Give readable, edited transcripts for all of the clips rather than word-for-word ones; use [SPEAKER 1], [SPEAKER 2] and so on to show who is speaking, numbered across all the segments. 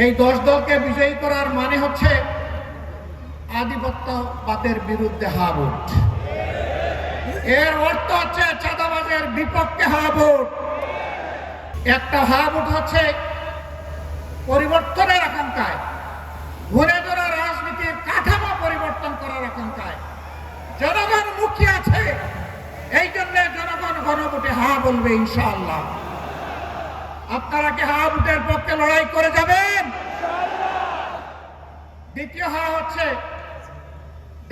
[SPEAKER 1] এই 10 দলকে বিজয়ী করার মানে হচ্ছে আধিপত্যবাদের বিরুদ্ধে হা ভোট। এর অর্থ হচ্ছে চাঁদাবাজের বিপক্ষে হা ভোট। একটা হা ভোট হচ্ছে পরিবর্তনের আকাঙ্ক্ষায়, ঘুরে ধরা রাজনীতির কাঠামো পরিবর্তন করার আকাঙ্ক্ষায় জনগণ মুখিয়ে আছে। এই জন্য জনগণ গণভোটে হা বলবে ইনশাআল্লাহ। আপনারা কি হা ভোটের পক্ষে লড়াই করে যাবেন? দ্বিতীয় হা হচ্ছে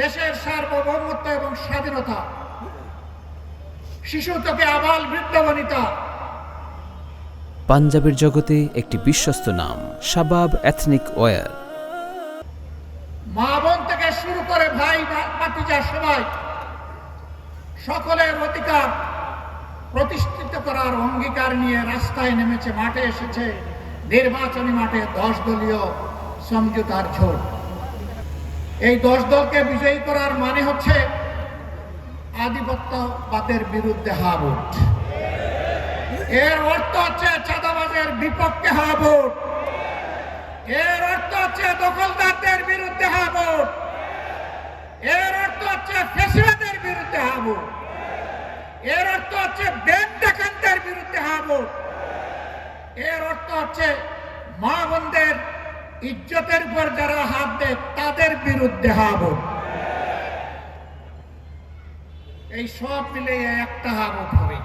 [SPEAKER 1] দেশের সার্বভৌমত্ব এবং স্বাধীনতা, শিশু থেকে আবাল বৃদ্ধ বনিতা।
[SPEAKER 2] পাঞ্জাবের জগতে একটি বিশ্বস্ত নাম শাবাব এথনিক ওয়্যার।
[SPEAKER 1] মা বোন থেকে শুরু করে ভাই ভাতিজা সবাই সকলের অধিকার প্রতিষ্ঠিত করার অঙ্গীকার নিয়ে রাস্তায় নেমেছে, মাঠে এসেছে। নির্বাচনী মাঠে 10 দলীয় সমঝোতার ঝোট। এই 10 দলকে বিজয়ী করার মানে হচ্ছে আধিপত্যবাদের বিরুদ্ধে হা ভোট। এর অর্থ হচ্ছে চাঁদাবাজের বিপক্ষে হা ভোট। এর অর্থ হচ্ছে দখলদারদের বিরুদ্ধে হা ভোট। এর অর্থ হচ্ছে ফ্যাসিবাদের বিরুদ্ধে হা ভোট। এর অর্থ হচ্ছে ব্যাংক ডাকাতদের বিরুদ্ধে হা ভোট। এর অর্থ হচ্ছে মা বোনদের ইজ্জতের উপর যারা হাত দেয় তাদের বিরুদ্ধে হা ভোট। এই সব মিলে একটা হা ভোট হবে।